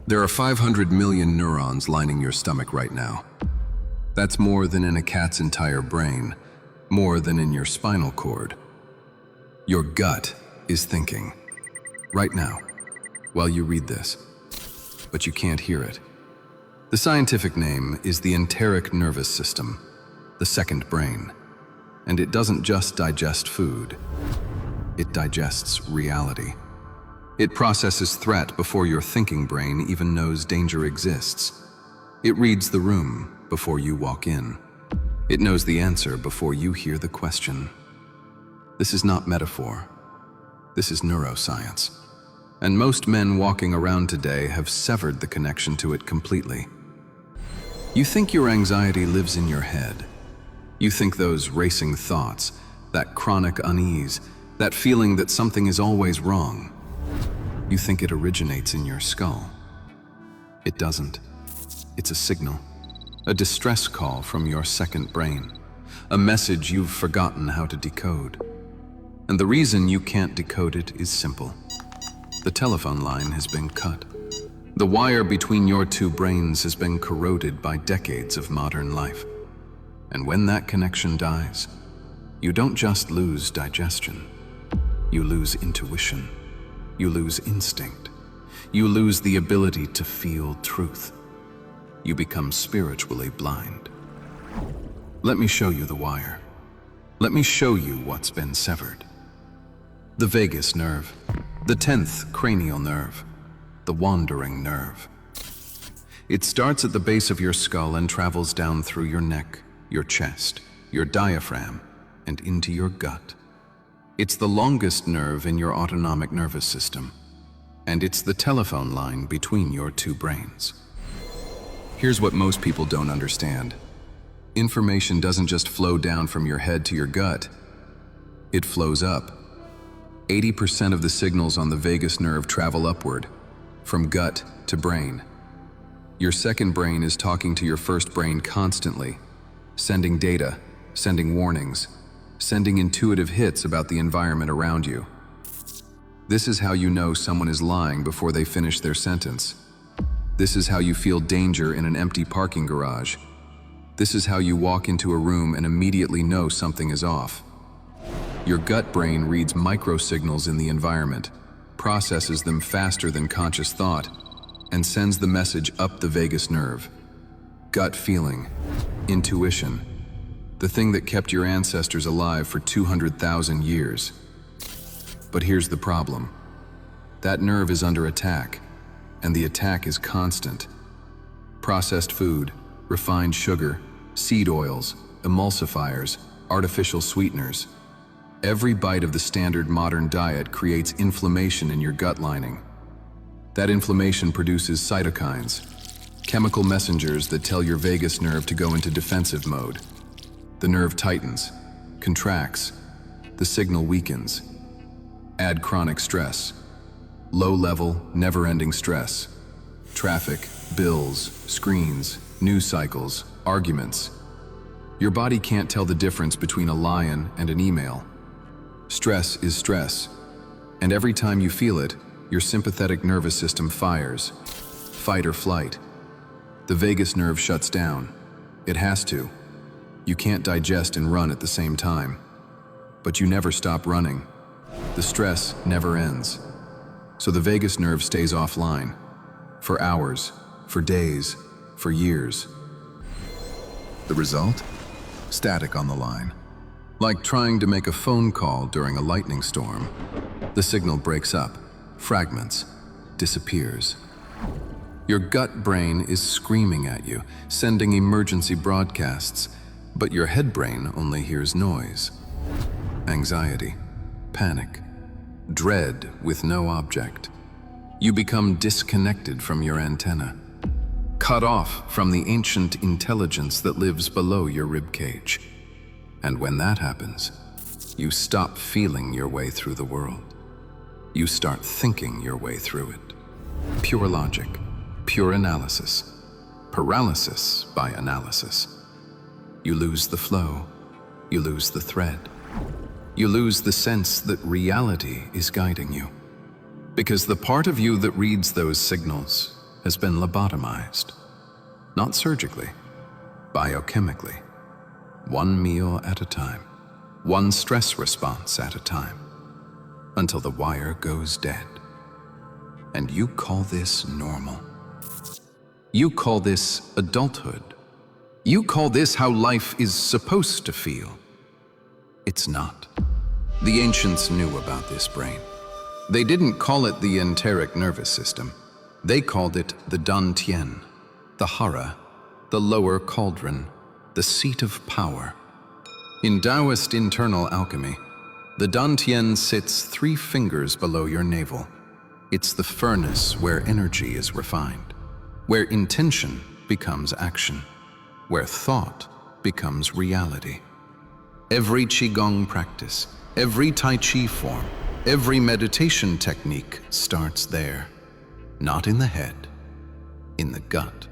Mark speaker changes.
Speaker 1: There are 500 million neurons lining your stomach right now. That's more than in a cat's entire brain, more than in your spinal cord. Your gut is thinking, right now, while you read this, but you can't hear it. The scientific name is the enteric nervous system, the second brain, and it doesn't just digest food, it digests reality. It processes threat before your thinking brain even knows danger exists. It reads the room before you walk in. It knows the answer before you hear the question. This is not metaphor. This is neuroscience. And most men walking around today have severed the connection to it completely. You think your anxiety lives in your head. You think those racing thoughts, that chronic unease, that feeling that something is always wrong, you think it originates in your skull. It doesn't. It's a signal, a distress call from your second brain, a message you've forgotten how to decode. And the reason you can't decode it is simple. The telephone line has been cut. The wire between your two brains has been corroded by decades of modern life. And when that connection dies, you don't just lose digestion. You lose intuition. You lose instinct. You lose the ability to feel truth. You become spiritually blind. Let me show you the wire. Let me show you what's been severed. The vagus nerve, the 10th cranial nerve, the wandering nerve. It starts at the base of your skull and travels down through your neck, your chest, your diaphragm, and into your gut. It's the longest nerve in your autonomic nervous system, and it's the telephone line between your two brains. Here's what most people don't understand. Information doesn't just flow down from your head to your gut. It flows up. 80% of the signals on the vagus nerve travel upward, from gut to brain. Your second brain is talking to your first brain constantly, sending data, sending warnings, sending intuitive hits about the environment around you. This is how you know someone is lying before they finish their sentence. This is how you feel danger in an empty parking garage. This is how you walk into a room and immediately know something is off. Your gut brain reads microsignals in the environment, processes them faster than conscious thought, and sends the message up the vagus nerve. Gut feeling, intuition, the thing that kept your ancestors alive for 200,000 years. But here's the problem. That nerve is under attack, and the attack is constant. Processed food, refined sugar, seed oils, emulsifiers, artificial sweeteners. Every bite of the standard modern diet creates inflammation in your gut lining. That inflammation produces cytokines, chemical messengers that tell your vagus nerve to go into defensive mode. The nerve tightens, contracts, the signal weakens. Add chronic stress, low-level, never-ending stress, traffic, bills, screens, news cycles, arguments. Your body can't tell the difference between a lion and an email. Stress is stress, and every time you feel it, your sympathetic nervous system fires. Fight or flight. The vagus nerve shuts down. It has to. You can't digest and run at the same time. But you never stop running. The stress never ends. So the vagus nerve stays offline. For hours, for days, for years. The result? Static on the line. Like trying to make a phone call during a lightning storm. The signal breaks up, fragments, disappears. Your gut brain is screaming at you, sending emergency broadcasts, but your head brain only hears noise. Anxiety, panic, dread with no object. You become disconnected from your antenna, cut off from the ancient intelligence that lives below your ribcage. And when that happens, you stop feeling your way through the world. You start thinking your way through it. Pure logic, pure analysis, paralysis by analysis. You lose the flow, you lose the thread. You lose the sense that reality is guiding you. Because the part of you that reads those signals, has been lobotomized. Not surgically, biochemically. One meal at a time, one stress response at a time, until the wire goes dead. And you call this normal? You call this adulthood? You call this how life is supposed to feel? It's not. The ancients knew about this brain. They didn't call it the enteric nervous system. They called it the Dantian, the Hara, the lower cauldron, the seat of power. In Taoist internal alchemy, the Dantian sits 3 fingers below your navel. It's the furnace where energy is refined, where intention becomes action, where thought becomes reality. Every Qigong practice, every Tai Chi form, every meditation technique starts there. Not in the head, in the gut.